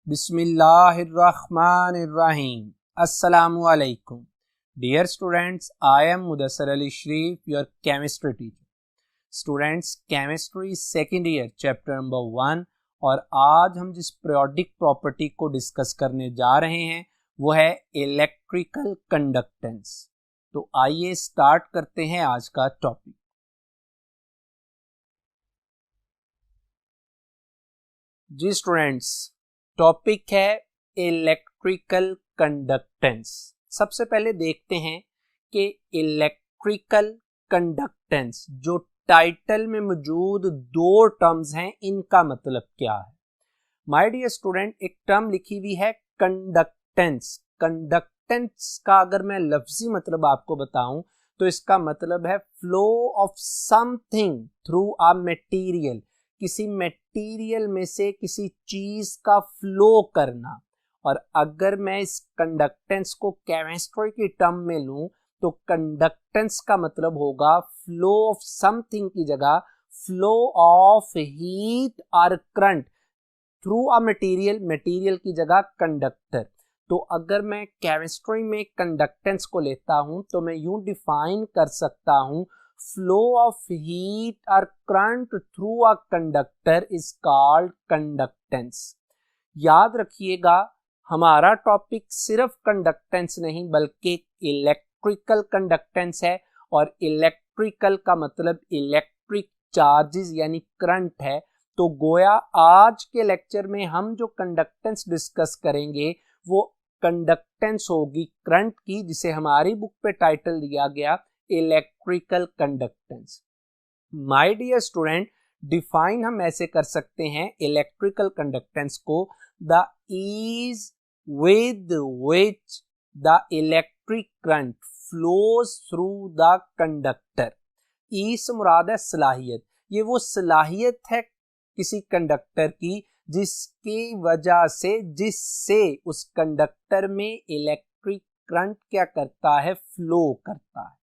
बिस्मिल्लाहिर्रहमानिर्रहीम। अस्सलामुअलैकुम। Dear students, I am Mudassar Ali Sharif, your chemistry teacher. Students, chemistry second year chapter number 1 और आज हम जिस periodic property को डिस्कस करने जा रहे हैं वो है इलेक्ट्रिकल कंडक्टेंस। तो आइए स्टार्ट करते हैं आज का टॉपिक। जी स्टूडेंट्स, टॉपिक है इलेक्ट्रिकल कंडक्टेंस। सबसे पहले देखते हैं कि इलेक्ट्रिकल कंडक्टेंस जो टाइटल में मौजूद दो टर्म्स हैं इनका मतलब क्या है। माय डियर स्टूडेंट, एक टर्म लिखी हुई है कंडक्टेंस। कंडक्टेंस का अगर मैं लफ्जी मतलब आपको बताऊं तो इसका मतलब है flow of something through a material. किसी मटेरियल में से किसी चीज का फ्लो करना। और अगर मैं इस कंडक्टेंस को केमिस्ट्री की टर्म में लूं तो कंडक्टेंस का मतलब होगा फ्लो ऑफ समथिंग की जगह फ्लो ऑफ हीट और current through a material, material की जगह कंडक्टर। तो अगर मैं केमिस्ट्री में कंडक्टेंस को लेता हूं तो मैं यूं डिफाइन कर सकता हूं, फ्लो ऑफ हीट और current through a conductor is called conductance. याद रखिएगा, हमारा टॉपिक सिर्फ कंडक्टेंस नहीं बल्कि इलेक्ट्रिकल कंडक्टेंस है और इलेक्ट्रिकल का मतलब इलेक्ट्रिक चार्जेस यानी करंट है। तो गोया आज के लेक्चर में हम जो कंडक्टेंस डिस्कस करेंगे वो कंडक्टेंस होगी करंट की, जिसे हमारी बुक पे टाइटल दिया गया electrical conductance. My dear student, define हम ऐसे कर सकते हैं इलेक्ट्रिकल कंडक्टेंस को, the ease with which the electric current flows through the conductor। ई से मुराद है सलाहियत। ये वो सलाहियत है किसी कंडक्टर की जिसकी वजह से जिससे उस कंडक्टर में इलेक्ट्रिक करंट क्या करता है, फ्लो करता है।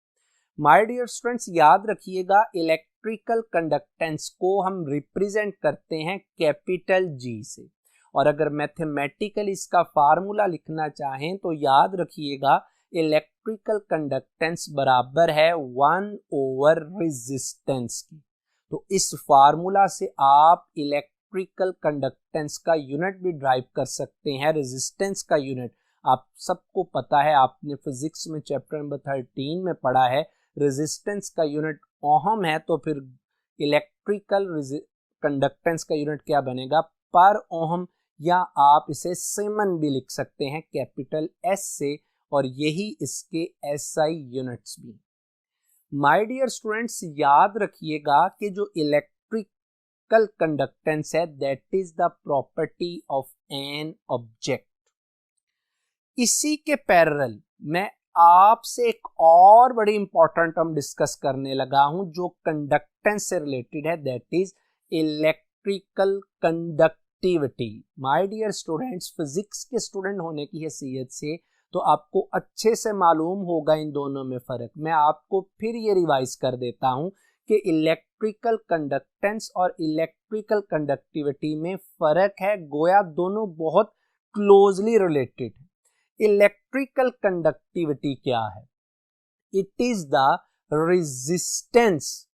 माय डियर स्टूडेंट्स, याद रखिएगा इलेक्ट्रिकल कंडक्टेंस को हम रिप्रेजेंट करते हैं कैपिटल जी से। और अगर मैथमेटिकली इसका फार्मूला लिखना चाहें तो याद रखिएगा इलेक्ट्रिकल कंडक्टेंस बराबर है 1 ओवर रेजिस्टेंस की। तो इस फार्मूला से आप इलेक्ट्रिकल कंडक्टेंस का यूनिट भी ड्राइव कर सकते हैं। रेजिस्टेंस का यूनिट आप सबको पता है, आपने फिजिक्स में चैप्टर नंबर 13 में पढ़ा है। रेजिस्टेंस का यूनिट ओहम है, तो फिर इलेक्ट्रिकल कंडक्टेंस का यूनिट क्या बनेगा, पर ओहम, या आप इसे सीमेन भी लिख सकते हैं कैपिटल एस से, और यही इसके एसआई यूनिट्स भी। माय डियर स्टूडेंट्स, याद रखिएगा कि जो इलेक्ट्रिकल कंडक्टेंस है that is the property of an object. इसी के पैरेलल मैं आपसे एक और बड़ी इंपॉर्टेंट टर्म डिस्कस करने लगा हूं जो कंडक्टेंस से रिलेटेड है, that is electrical conductivity. My dear students, physics के स्टूडेंट होने की हैसियत से तो आपको अच्छे से मालूम होगा इन दोनों में फर्क। मैं आपको फिर ये रिवाइज कर देता हूं कि इलेक्ट्रिकल कंडक्टेंस और इलेक्ट्रिकल कंडक्टिविटी में फर्क है, गोया दोनों बहुत क्लोजली रिलेटेड है। इलेक्ट्रिकल कंडक्टिविटी क्या है? It is the resistance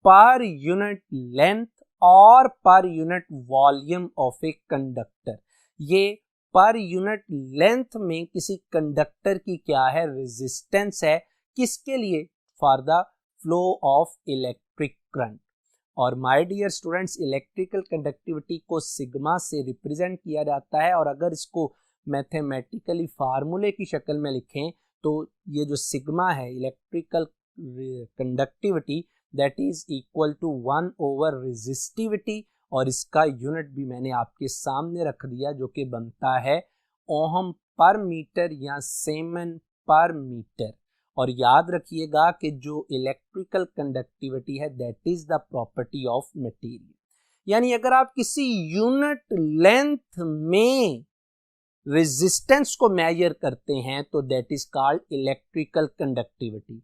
per unit length और per unit volume of a conductor. ये पर यूनिट लेंथ में किसी कंडक्टर की क्या है, रेजिस्टेंस है। किसके लिए? For the flow of electric current. और my dear students, electrical conductivity को सिग्मा से रिप्रेजेंट किया जाता है, और अगर इसको मैथमेटिकली फार्मूले की शक्ल में लिखें तो ये जो सिग्मा है electrical conductivity that is equal to 1 over resistivity, और इसका यूनिट भी मैंने आपके सामने रख दिया जो कि बनता है ओहम पर मीटर या सीमेन पर मीटर। और याद रखिएगा कि जो इलेक्ट्रिकल कंडक्टिविटी है that is the property of material. यानी अगर आप किसी यूनिट लेंथ में रेजिस्टेंस को मेजर करते हैं तो that is called electrical conductivity.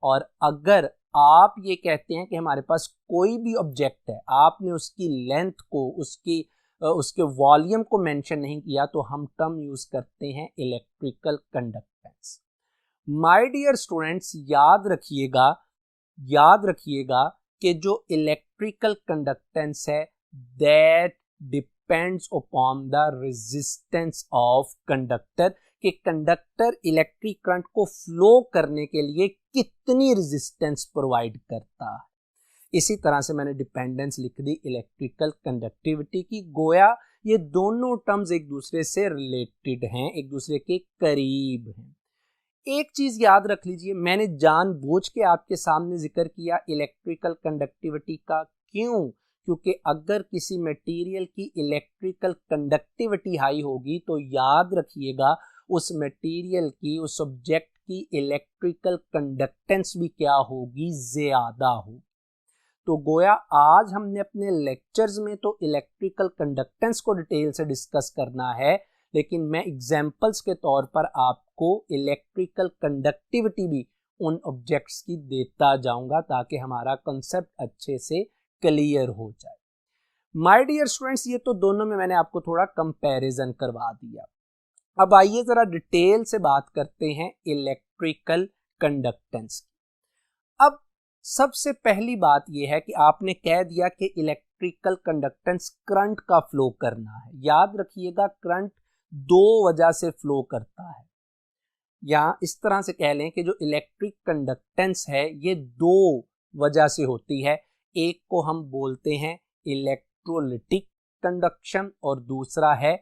और अगर आप ये कहते हैं कि हमारे पास कोई भी ऑब्जेक्ट है, आपने उसकी लेंथ को, उसकी उसके वॉल्यूम को मेंशन नहीं किया तो हम टर्म यूज करते हैं electrical conductance. My dear students, याद रखिएगा कि जो इलेक्ट्रिकल कंडक्टेंस है that depends upon the resistance of conductor, कि कंडक्टर इलेक्ट्रिक करंट को फ्लो करने के लिए कितनी रेजिस्टेंस प्रोवाइड करता है। इसी तरह से मैंने डिपेंडेंस लिख दी इलेक्ट्रिकल कंडक्टिविटी की। गोया ये दोनों टर्म्स एक दूसरे से रिलेटेड हैं, एक दूसरे के करीब हैं। एक चीज याद रख लीजिए, मैंने जानबूझ के आपके सामने जिक्र किया इलेक्ट्रिकल कंडक्टिविटी का। क्यों? क्योंकि अगर किसी मटेरियल की इलेक्ट्रिकल कंडक्टिविटी हाई होगी तो याद रखिएगा उस मटेरियल की, उस ऑब्जेक्ट की इलेक्ट्रिकल कंडक्टेंस भी क्या होगी, ज्यादा होगी। तो गोया आज हमने अपने लेक्चर्स में तो इलेक्ट्रिकल कंडक्टेंस को डिटेल से डिस्कस करना है, लेकिन मैं एग्जाम्पल्स के तौर पर आपको इलेक्ट्रिकल कंडक्टिविटी भी उन ऑब्जेक्ट्स की देता जाऊंगा ताकि हमारा कॉन्सेप्ट अच्छे से क्लियर हो जाए। माय डियर स्टूडेंट्स, ये तो दोनों में मैंने आपको थोड़ा कंपैरिजन करवा दिया। अब आइए जरा डिटेल से बात करते हैं इलेक्ट्रिकल कंडक्टेंस की। अब सबसे पहली बात यह है कि आपने कह दिया कि इलेक्ट्रिकल कंडक्टेंस करंट का फ्लो करना है। याद रखिएगा करंट दो वजह से फ्लो करता है, या इस तरह से कह लें कि जो इलेक्ट्रिक कंडक्टेंस है ये दो वजह से होती है। एक को हम बोलते हैं इलेक्ट्रोलिटिक कंडक्शन और दूसरा है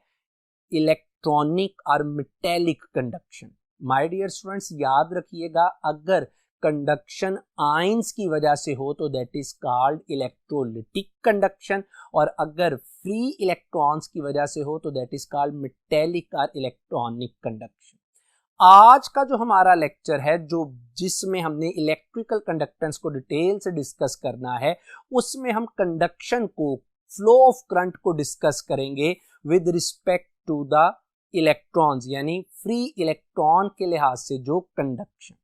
इलेक्ट्रॉनिक और metallic conduction. My dear students, याद रखिएगा अगर कंडक्शन आयंस की वजह से हो तो that is called electrolytic conduction, और अगर फ्री इलेक्ट्रॉन्स की वजह से हो तो दैट इज कॉल्ड मेटेलिक और इलेक्ट्रॉनिक कंडक्शन। आज का जो हमारा लेक्चर है, जो जिसमें हमने इलेक्ट्रिकल कंडक्टेंस को डिटेल से डिस्कस करना है, उसमें हम कंडक्शन को, फ्लो ऑफ करंट को डिस्कस करेंगे with respect to the electrons, यानी फ्री इलेक्ट्रॉन के लिहाज से जो कंडक्शन।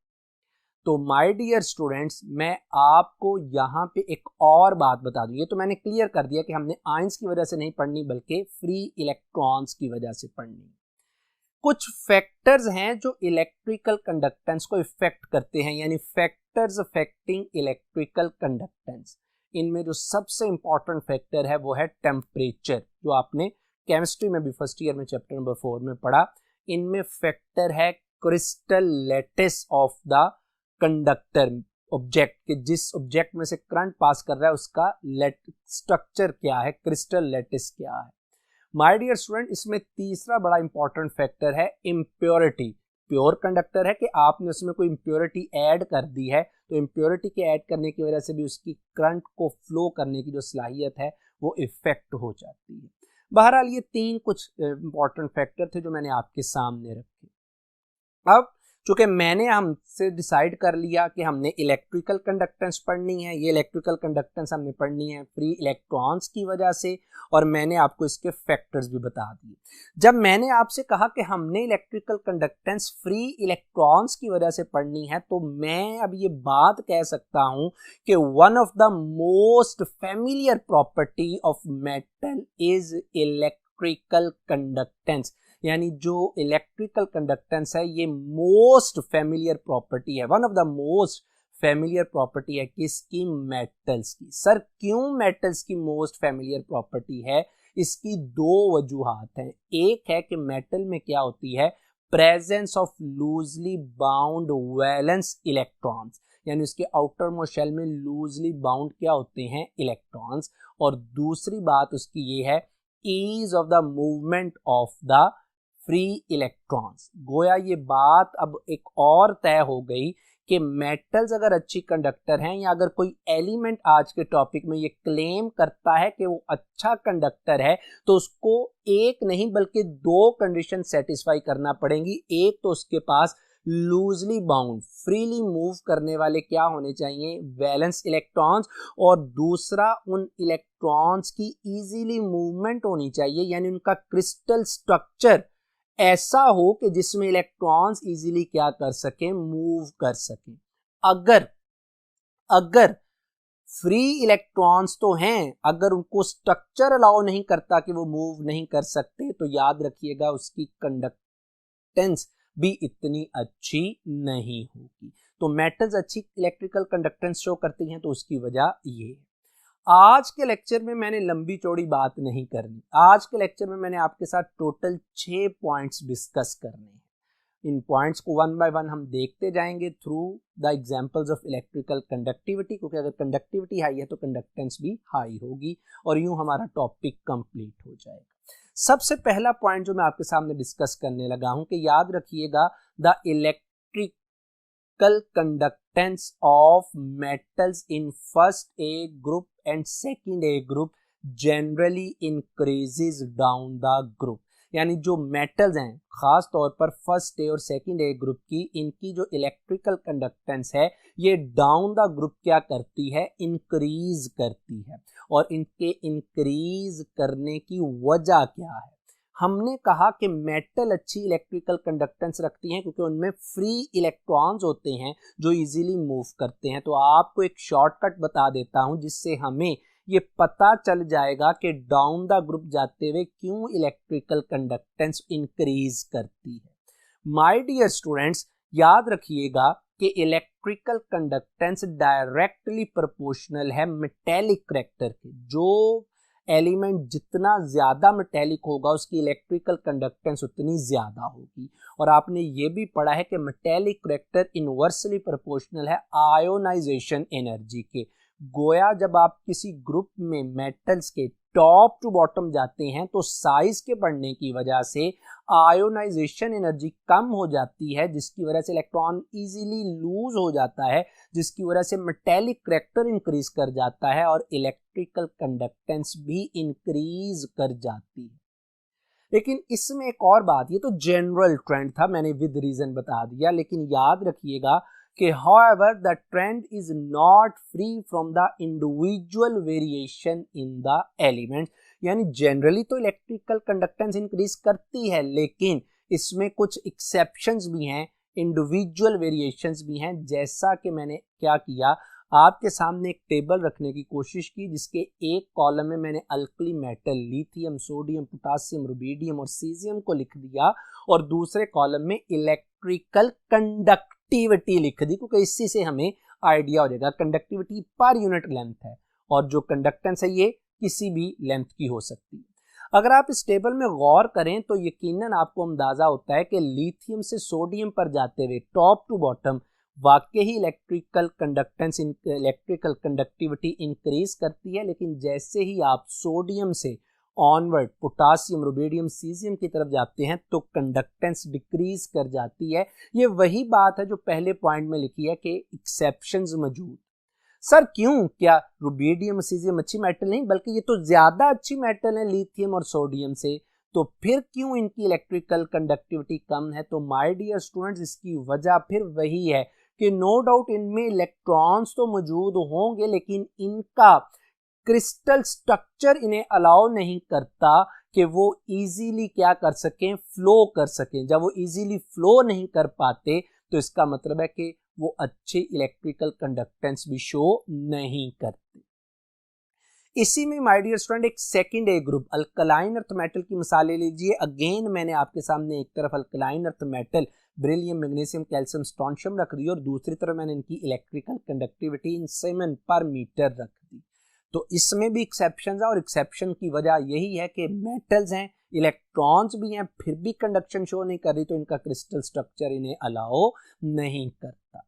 तो माय डियर स्टूडेंट्स, मैं आपको यहाँ पे एक और बात बता दूं। ये तो मैंने क्लियर कर दिया कि हमने आयंस की वजह से नहीं पढ़नी बल्कि फ्री इलेक्ट्रॉन्स की वजह से पढ़नी। कुछ फैक्टर्स हैं जो इलेक्ट्रिकल कंडक्टेंस को इफेक्ट करते हैं, यानी फैक्टर्स अफेक्टिंग इलेक्ट्रिकल कंडक्टेंस। इनमें जो सबसे इंपॉर्टेंट फैक्टर है वो है टेम्परेचर, जो आपने केमिस्ट्री में भी फर्स्ट ईयर में चैप्टर नंबर 4 में पढ़ा। इनमें फैक्टर है crystal lattice of the conductor object, कि जिस ऑब्जेक्ट में से करंट पास कर रहा है उसका स्ट्रक्चर क्या है, क्रिस्टल लैटिस क्या है। माय डियर स्टूडेंट, इसमें तीसरा बड़ा इंपॉर्टेंट फैक्टर है इम्प्योरिटी। प्योर कंडक्टर है कि आपने उसमें कोई इम्प्योरिटी ऐड कर दी है, तो इम्प्योरिटी के ऐड करने की वजह से भी उसकी करंट को फ्लो करने की जो सलाहियत है वो इफेक्ट हो जाती है। बहरहाल ये तीन कुछ इंपॉर्टेंट फैक्टर थे जो मैंने आपके सामने रखे। अब चूंकि मैंने हमसे डिसाइड कर लिया कि हमने इलेक्ट्रिकल कंडक्टेंस पढ़नी है, ये इलेक्ट्रिकल कंडक्टेंस हमने पढ़नी है फ्री इलेक्ट्रॉन्स की वजह से, और मैंने आपको इसके फैक्टर्स भी बता दिए। जब मैंने आपसे कहा कि हमने इलेक्ट्रिकल कंडक्टेंस फ्री इलेक्ट्रॉन्स की वजह से पढ़नी है, तो मैं अब ये बात कह सकता हूं कि one of the most familiar property of metal is electrical conductance, यानी जो इलेक्ट्रिकल कंडक्टेंस है ये मोस्ट फैमिलियर प्रॉपर्टी है, one of the most familiar property है किसकी, मेटल्स की। सर क्यों मेटल्स की मोस्ट फैमिलियर प्रॉपर्टी है? इसकी दो वजूहात हैं। एक है कि मेटल में क्या होती है, presence of loosely bound valence electrons, यानी उसके आउटर मोस्ट शेल में लूजली बाउंड क्या होते हैं, इलेक्ट्रॉन्स। और दूसरी बात उसकी ये है ease of the movement of the free electrons. गोया ये बात अब एक और तय हो गई कि मेटल्स अगर अच्छी कंडक्टर हैं, या अगर कोई एलिमेंट आज के टॉपिक में ये क्लेम करता है कि वो अच्छा कंडक्टर है, तो उसको एक नहीं बल्कि दो कंडीशन सेटिस्फाई करना पड़ेंगी। एक तो उसके पास लूजली बाउंड, फ्रीली मूव करने वाले क्या होने चाहिए, वैलेंस इलेक्ट्रॉन्स, और दूसरा उन इलेक्ट्रॉन्स की इजीली मूवमेंट होनी चाहिए, यानी उनका क्रिस्टल स्ट्रक्चर ऐसा हो कि जिसमें इलेक्ट्रॉन्स इजीली क्या कर सकें, मूव कर सकें। अगर फ्री इलेक्ट्रॉन्स तो हैं, अगर उनको स्ट्रक्चर अलाउ नहीं करता कि वो मूव नहीं कर सकते तो याद रखिएगा उसकी कंडक्टेंस भी इतनी अच्छी नहीं होगी। तो मेटल्स अच्छी इलेक्ट्रिकल कंडक्टेंस शो करती हैं, तो उसकी वजह ये है। आज के लेक्चर में मैंने लंबी चौड़ी बात नहीं करनी, आज के लेक्चर में मैंने आपके साथ टोटल 6 पॉइंट्स डिस्कस करने हैं। इन पॉइंट्स को वन बाय वन हम देखते जाएंगे through the examples of electrical conductivity, क्योंकि अगर कंडक्टिविटी हाई है तो कंडक्टेंस भी हाई होगी और यूं हमारा टॉपिक कंप्लीट हो जाएगा। सबसे पहला पॉइंट जो मैं आपके सामने डिस्कस करने लगा हूं कि याद रखिएगा the electrical conductance of metals in first A group and second A group generally increases down the group. यानी जो मेटल्स हैं खास तौर पर फर्स्ट ए और सेकंड ए ग्रुप की, इनकी जो इलेक्ट्रिकल कंडक्टेंस है ये डाउन द ग्रुप क्या करती है, इंक्रीज करती है। और इनके इंक्रीज करने की वजह क्या है? हमने कहा कि मेटल अच्छी इलेक्ट्रिकल कंडक्टेंस रखती हैं क्योंकि उनमें फ्री इलेक्ट्रॉन्स होते हैं जो इजीली मूव करते हैं। तो आपको एक शॉर्टकट बता देता हूं जिससे हमें ये पता चल जाएगा कि डाउन द ग्रुप जाते हुए क्यों इलेक्ट्रिकल कंडक्टेंस इंक्रीज करती है। माय डियर स्टूडेंट्स, याद रखिएगा कि इलेक्ट्रिकल कंडक्टेंस डायरेक्टली प्रोपोर्शनल है मेटेलिक करैक्टर के। जो एलिमेंट जितना ज्यादा मेटेलिक होगा उसकी इलेक्ट्रिकल कंडक्टेंस उतनी ज्यादा होगी। और आपने ये भी पढ़ा है कि मेटेलिक करैक्टर इनवर्सली प्रोपोर्शनल है आयोनाइजेशन एनर्जी के। गोया जब आप किसी ग्रुप में मेटल्स के टॉप टू बॉटम जाते हैं तो साइज के बढ़ने की वजह से आयोनाइजेशन एनर्जी कम हो जाती है, जिसकी वजह से इलेक्ट्रॉन इजीली लूज हो जाता है, जिसकी वजह से मेटेलिक करैक्टर इंक्रीज कर जाता है और इलेक्ट्रिकल कंडक्टेंस भी इंक्रीज कर जाती है। लेकिन इसमें एक और बात, ये तो जनरल ट्रेंड था, मैंने विद रीजन बता दिया, लेकिन याद रखिएगा कि however the trend is not free from the individual variation in the element। यानी जनरली तो इलेक्ट्रिकल कंडक्टेंस इंक्रीज करती है, लेकिन इसमें कुछ एक्सेप्शंस भी हैं, इंडिविजुअल वेरिएशंस भी हैं। जैसा कि मैंने क्या किया, आपके सामने एक टेबल रखने की कोशिश की जिसके एक कॉलम में मैंने alkali metal lithium, sodium, potassium, rubidium और सीजियम को लिख दिया और दूसरे कॉलम में इलेक्ट्रिकल कंडक्टिविटी लिख दी, क्योंकि इसी से हमें आइडिया हो जाएगा कंडक्टिविटी पर यूनिट लेंथ है और जो कंडक्टेंस है ये किसी भी लेंथ की हो सकती है। अगर आप इस टेबल में गौर करें तो यकीनन आपको अंदाजा होता है कि लिथियम से सोडियम पर जाते हुए टॉप टू बॉटम वाकई ही electrical conductance, electrical conductivity increase करती है, लेकिन जैसे ही आप सोडियम से ऑनवर्ड पोटासियम, रुबिडियम, सीजियम की तरफ जाते हैं तो कंडक्टेंस डिक्रीज कर जाती है। ये वही बात है जो पहले पॉइंट में लिखी है कि एक्सेप्शंस मौजूद। सर क्यों? क्या रुबिडियम, सीजियम अच्छी मेटल नहीं, बल्कि ये तो ज्यादा अच्छी मेटल है लिथियम और सोडियम से, तो फिर क्यों इनकी इलेक्ट्रिकल कंडक्टिविटी कम है? तो माय डियर स्टूडेंट्स, इसकी वजह फिर वही है कि नो डाउट इनमें इलेक्ट्रॉन्स तो मौजूद होंगे, लेकिन इनका क्रिस्टल स्ट्रक्चर इन्हें अलाउ नहीं करता कि वो इजीली क्या कर सकें, फ्लो कर सकें। जब वो इजीली फ्लो नहीं कर पाते तो इसका मतलब है कि वो अच्छे इलेक्ट्रिकल कंडक्टेंस भी शो नहीं करते। इसी में माय डियर स्टूडेंट एक सेकंड ए ग्रुप अल्कलाइन अर्थ मेटल की मिसाल ले लीजिए। अगेन मैंने आपके सामने एक तरफ alkaline earth metal beryllium, magnesium, calcium, strontium रख दी और दूसरी तरफ मैंने इनकी इलेक्ट्रिकल कंडक्टिविटी इन सीमेन पर मीटर रख दी। तो इसमें भी एक्सेप्शन है और एक्सेप्शन की वजह यही है कि मेटल्स हैं, इलेक्ट्रॉन्स भी हैं, फिर भी कंडक्शन शो नहीं कर रही, तो इनका क्रिस्टल स्ट्रक्चर इन्हें अलाउ नहीं करता।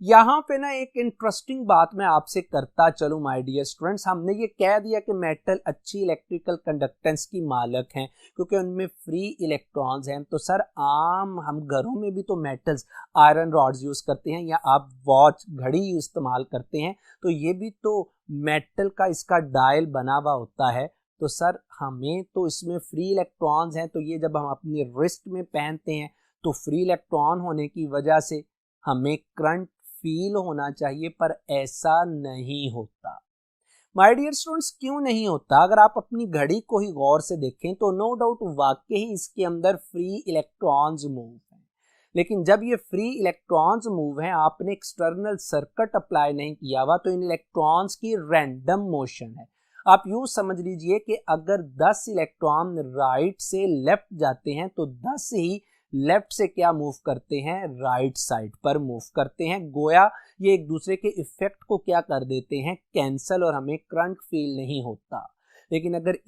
यहाँ पे ना एक इंटरेस्टिंग बात मैं आपसे करता चलूं माय डियर स्टूडेंट्स। हमने ये कह दिया कि मेटल अच्छी इलेक्ट्रिकल कंडक्टेंस की मालक हैं क्योंकि उनमें फ्री इलेक्ट्रॉन्स हैं। तो सर आम हम घरों में भी तो मेटल्स, आयरन रॉड्स यूज करते हैं या आप वॉच, घड़ी इस्तेमाल करते हैं, तो ये भी तो मेटल का इसका डायल बना हुआ होता है। तो सर हमें तो इसमें फ्री इलेक्ट्रॉन्स हैं, तो ये जब हम अपने रिस्ट में पहनते हैं तो फ्री इलेक्ट्रॉन होने की वजह से हमें करंट फील होना चाहिए, पर ऐसा नहीं होता। माय डियर स्टूडेंट्स, क्यों नहीं होता? अगर आप अपनी घड़ी को ही गौर से देखें तो नो डाउट वाकई ही इसके अंदर फ्री इलेक्ट्रॉन्स मूव हैं, लेकिन जब ये फ्री इलेक्ट्रॉन्स मूव हैं, आपने एक्सटर्नल सर्किट अप्लाई नहीं किया हुआ, तो इन इलेक्ट्रॉन्स की रैंडम मोशन है। आप यूं समझ लीजिए कि अगर 10 इलेक्ट्रॉन राइट से लेफ्ट जाते हैं तो 10 ही लेफ्ट से क्या मूव करते हैं, राइट साइड पर मूव करते हैं। गोया ये एक दूसरे के इफेक्ट को क्या कर देते हैं, कैंसल, और हमें करंट फील नहीं होता। लेकिन अगर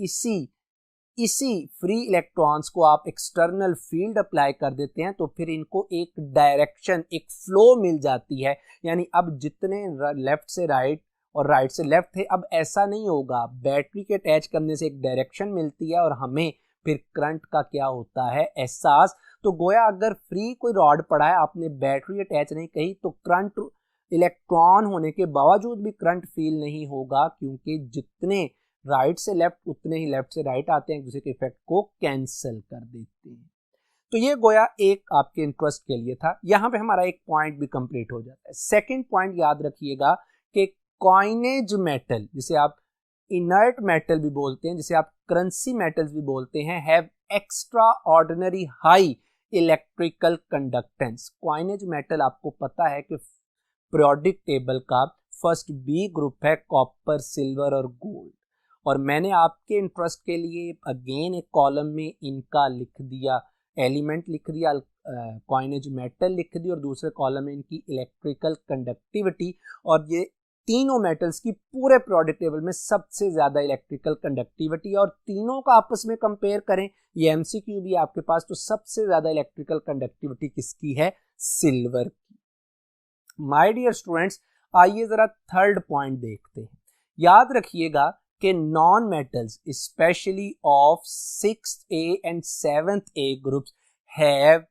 इसी फ्री इलेक्ट्रॉन्स को आप एक्सटर्नल फील्ड अप्लाई कर देते हैं तो फिर इनको एक डायरेक्शन, एक फ्लो मिल जाती है। यानी अब जितने लेफ्ट से राइट और राइट से लेफ्ट थे, अब ऐसा नहीं होगा। बैटरी के अटैच करने से एक डायरेक्शन मिलती है और हमें फिर करंट का क्या होता है, एहसास। तो गोया अगर फ्री कोई रॉड पड़ा है, आपने बैटरी अटैच नहीं कही, तो करंट इलेक्ट्रॉन होने के बावजूद भी करंट फील नहीं होगा, क्योंकि जितने राइट से लेफ्ट उतने ही लेफ्ट से राइट आते हैं, एक दूसरे के इफेक्ट को कैंसिल कर देते हैं। तो ये गोया एक आपके इंटरेस्ट के लिए था। यहां पे हमारा एक पॉइंट भी कंप्लीट हो जाता है। सेकंड पॉइंट याद रखिएगा कि कॉइनेज मेटल, जिसे आप इनर्ट मेटल भी बोलते हैं, जिसे आप करेंसी मेटल्स भी बोलते हैं, have extra ordinary high electrical conductance. Coinage metal आपको पता है कि पीरियोडिक टेबल का फर्स्ट बी ग्रुप है कॉपर, सिल्वर और गोल्ड। और मैंने आपके इंटरेस्ट के लिए अगेन एक कॉलम में इनका लिख दिया, एलिमेंट लिख दिया, कॉइनेज मेटल लिख दी, और दूसरे कॉलम में इनकी इलेक्ट्रिकल कंडक्टिविटी। और ये तीनों मेटल्स की पूरे पीरियोडिक टेबल में सबसे ज्यादा इलेक्ट्रिकल कंडक्टिविटी, और तीनों का आपस में कंपेयर करें, ये एमसीक्यू भी आपके पास, तो सबसे ज्यादा इलेक्ट्रिकल कंडक्टिविटी किसकी है, सिल्वर की। माय डियर स्टूडेंट्स, आइए जरा थर्ड पॉइंट देखते हैं। याद रखिएगा कि non metals specially of 6th A and 7th A groups have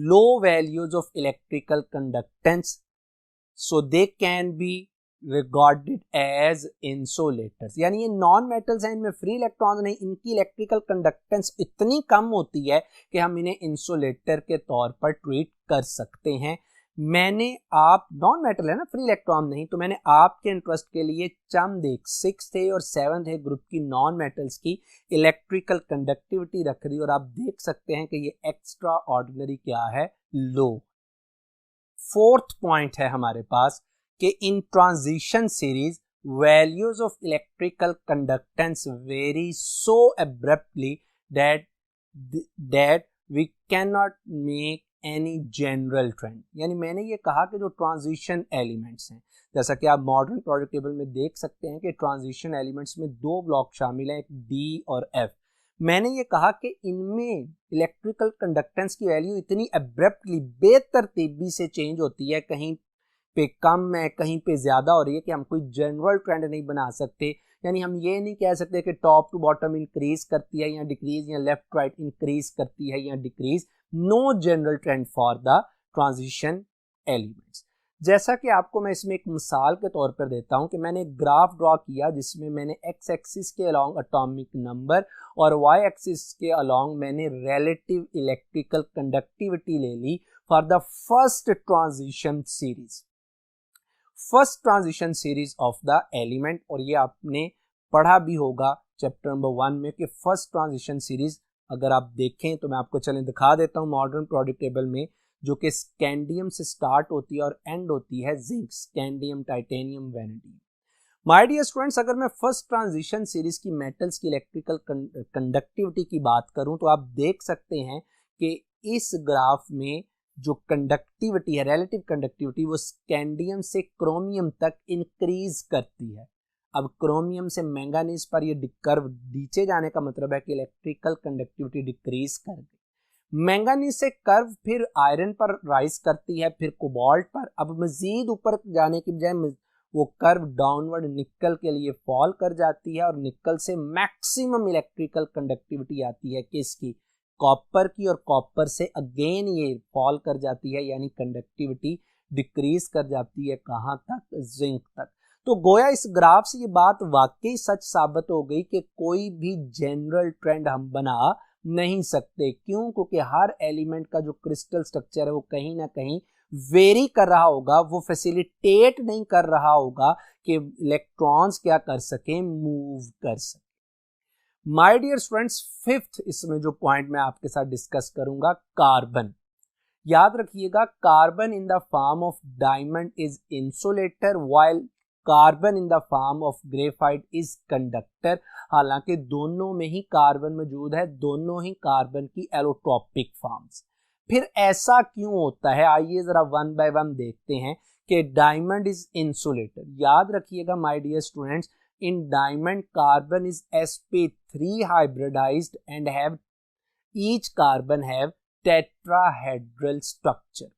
low values of electrical conductance, so they can be regarded as insulators. यानी ये नॉन मेटल्स हैं, इनमें फ्री इलेक्ट्रॉन नहीं, इनकी इलेक्ट्रिकल कंडक्टेंस इतनी कम होती है कि हम इन्हें इंसुलेटर के तौर पर ट्रीट कर सकते हैं। मैंने आप नॉन मेटल है ना, फ्री इलेक्ट्रॉन नहीं, तो मैंने आपके इंटरेस्ट के लिए चंद एक 6th A और 7th A ग्रुप की नॉन मेटल्स की इलेक्ट्रिकल कंडक्टिविटी रख दी, और आप देख सकते हैं कि ये एक्स्ट्रा ऑर्डिनरी क्या है, लो। फोर्थ पॉइंट है हमारे पास कि in transition series values of electrical conductance vary so abruptly that we can not make any general trend. यानी मैंने ये कहा कि जो ट्रांजिशन एलिमेंट्स हैं, जैसा कि आप मॉडर्न पीरियोडिक टेबल में देख सकते हैं कि ट्रांजिशन एलिमेंट्स में दो ब्लॉक शामिल हैं, एक डी और एफ। मैंने ये कहा कि इनमें इलेक्ट्रिकल कंडक्टेंस की वैल्यू इतनी एब्रप्टली, बेतरतीबी से चेंज होती है, कहीं पे कम है कहीं पे ज्यादा हो रही है, कि हम कोई जनरल ट्रेंड नहीं बना सकते। यानी हम ये नहीं कह सकते कि टॉप टू बॉटम इंक्रीज करती है या डिक्रीज, या लेफ्ट राइट इंक्रीज करती है या decrease. No general trend for the transition elements. जैसा कि आपको मैं इसमें एक मिसाल के तौर पर देता हूं कि मैंने एक ग्राफ ड्रॉ किया जिसमें मैंने एक्स एक्सिस के अलोंग एटॉमिक नंबर और वाई एक्सिस के अलोंग मैंने रिलेटिव इलेक्ट्रिकल कंडक्टिविटी ले ली for the first transition series of the element. और ये आपने पढ़ा भी होगा चैप्टर नंबर 1 में कि फर्स्ट ट्रांजिशन सीरीज अगर आप देखें तो मैं आपको चलें दिखा देता हूं मॉडर्न पीरियोडिक टेबल में, जो कि स्कैंडियम से स्टार्ट होती है और एंड होती है zinc, scandium, titanium, vanadium. My dear students, अगर मैं फर्स्ट ट्रांजिशन सीरीज की मेटल्स की इलेक्ट्रिकल कंडक्टिविटी की बात करूं तो आप देख सकते हैं कि इस ग्राफ में जो कंडक्टिविटी है, रिलेटिव कंडक्टिविटी, वो स्कैंडियम से क्रोमियम तक इंक्रीज करती है। अब क्रोमियम से मैंगानीज पर ये कर्व नीचे जाने का मतलब है कि इलेक्ट्रिकल कंडक्टिविटी डिक्रीज कर गई। मैंगानीज से कर्व फिर आयरन पर राइज करती है, फिर कोबाल्ट पर। अब मजीद ऊपर जाने की बजाय वो कर्व डाउनवर्ड निकल के लिए फॉल कर जाती है, और निकल से मैक्सिमम इलेक्ट्रिकल कंडक्टिविटी आती है किसकी, कॉपर की, और कॉपर से अगेन ये फॉल कर जाती है, यानी कंडक्टिविटी डिक्रीज कर जाती है कहां तक, जिंक तक। तो गोया इस ग्राफ से ये बात वाकई सच साबित हो गई कि कोई भी जनरल ट्रेंड हम बना नहीं सकते। क्यों? क्योंकि हर एलिमेंट का जो क्रिस्टल स्ट्रक्चर है वो कहीं ना कहीं वेरी कर रहा होगा, वो फैसिलिटेट नहीं कर रहा होगा कि इलेक्ट्रॉन्स क्या कर सकें, मूव कर सकें। माय डियर स्टूडेंट्स, फिफ्थ इसमें जो पॉइंट मैं आपके साथ डिस्कस करूंगा, कार्बन। याद रखिएगा, carbon in the form of diamond is insulator while carbon in the form of graphite is conductor. हालांकि दोनों में ही कार्बन मौजूद है, दोनों ही कार्बन की एलोट्रोपिक फॉर्म्स। फिर ऐसा क्यों होता है, आइए जरा वन बाय वन देखते हैं कि डायमंड इज इंसुलेटर। याद रखिएगा my dear students, in diamond carbon is sp3 hybridized and have each carbon have tetrahedral structure।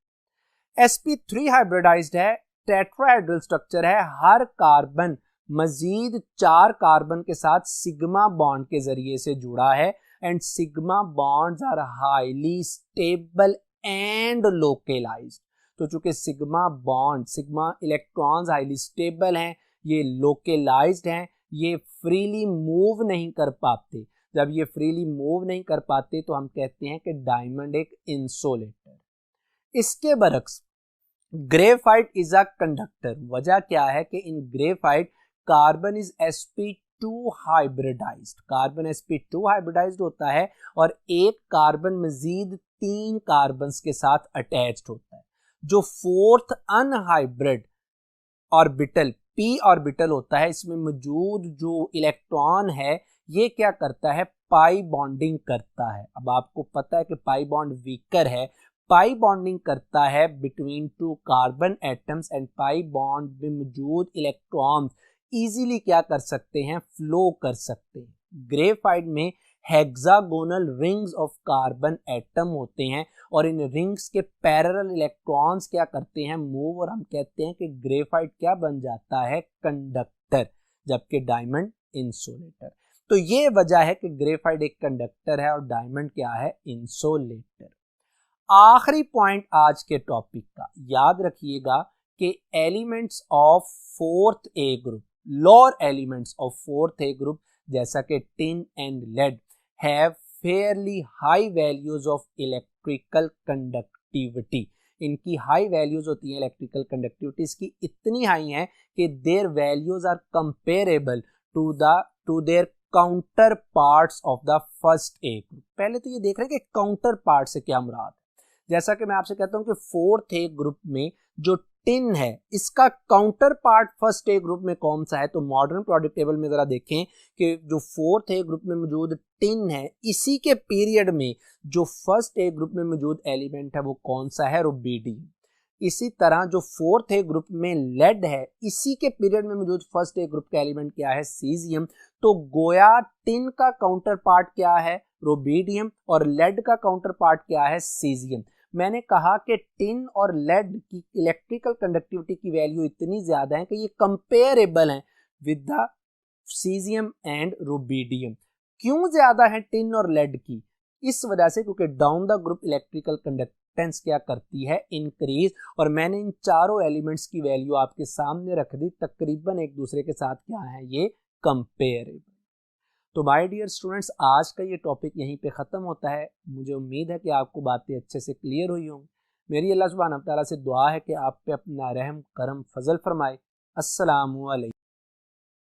sp3 hybridized है, टेट्राहेड्रल स्ट्रक्चर है, हर कार्बन मजीद 4 कार्बन के साथ सिग्मा बॉन्ड के जरिए से जुड़ा है and sigma bonds are highly stable and localized. तो चूंकि sigma bond, sigma electrons highly stable हैं, ये लोकलाइज्ड हैं, ये फ्रीली मूव नहीं कर पाते। जब ये फ्रीली मूव नहीं कर पाते तो हम कहते हैं कि डायमंड एक इंसुलेटर। इसके बरक्स ग्रेफाइट इज अ कंडक्टर। वजह क्या है कि in graphite carbon is sp2 hybridized, carbon sp2 hybridized होता है और एक कार्बन मजीद 3 कार्बन के साथ अटैच्ड होता है। जो fourth unhybrid orbital p orbital होता है, इसमें मौजूद जो इलेक्ट्रॉन है ये क्या करता है, पाई बॉन्डिंग करता है। अब आपको पता है कि पाई बॉन्ड वीकर है, पाई बॉन्डिंग करता है between 2 carbon atoms and pi bond में मौजूद इलेक्ट्रॉन्स इजीली क्या कर सकते हैं, फ्लो कर सकते हैं। ग्रेफाइट में hexagonal rings of carbon atom होते हैं और इन रिंग्स के पैरेलल इलेक्ट्रॉन्स क्या करते हैं, मूव, और हम कहते हैं कि ग्रेफाइट क्या बन जाता है, कंडक्टर, जबकि डायमंड इंसुलेटर। तो ये वजह है कि ग्रेफाइट एक कंडक्टर है और डायमंड क्या है, इंसुलेटर। आखिरी पॉइंट आज के टॉपिक का, याद रखिएगा कि elements of fourth A group, lower elements of fourth A group जैसा कि tin and lead have fairly high values of electrical conductivity. इनकी हाई वैल्यूज होती हैं इलेक्ट्रिकल कंडक्टिविटीज की, इतनी हाई हैं कि their values are comparable to their counterparts of the first A group. पहले तो ये देख रहे हैं कि काउंटर पार्ट से क्या मुराद है। जैसा कि मैं आपसे कहता हूं कि फोर्थ ए ग्रुप में जो टिन है इसका counter part first A group में कौन सा है, तो मॉडर्न पीरियोडिक टेबल में जरा देखें कि जो फोर्थ ए ग्रुप में मौजूद टिन है इसी के पीरियड में जो फर्स्ट ए ग्रुप में मौजूद एलिमेंट है वो कौन सा है, रुबीडियम। इसी तरह जो फोर्थ ए ग्रुप में लेड है इसी के पीरियड में मौजूद फर्स्ट ए ग्रुप का एलिमेंट क्या है, सीजियम। तो गोया टिन का काउंटर पार्ट क्या है, रुबीडियम, और लेड का काउंटर पार्ट क्या है, सीजियम। मैंने कहा कि टिन और लेड की इलेक्ट्रिकल कंडक्टिविटी की वैल्यू इतनी ज्यादा है कि ये कंपेरेबल हैं with the caesium and rubidium. क्यों ज्यादा है टिन और लेड की, इस वजह से क्योंकि down the group electrical conductance क्या करती है, इंक्रीज। और मैंने इन चारों एलिमेंट्स की वैल्यू आपके सामने रख दी, तकरीबन एक दूसरे के साथ क्या है, ये कंपेरेबल। तो माय डियर स्टूडेंट्स, आज का ये टॉपिक यहीं पे ख़त्म होता है। मुझे उम्मीद है कि आपको बातें अच्छे से क्लियर हुई होंगी। मेरी अल्लाह सुब्हानहू व तआला से दुआ है कि आप पे अपना रहम करम फजल फरमाए। अस्सलामु अलैकुम।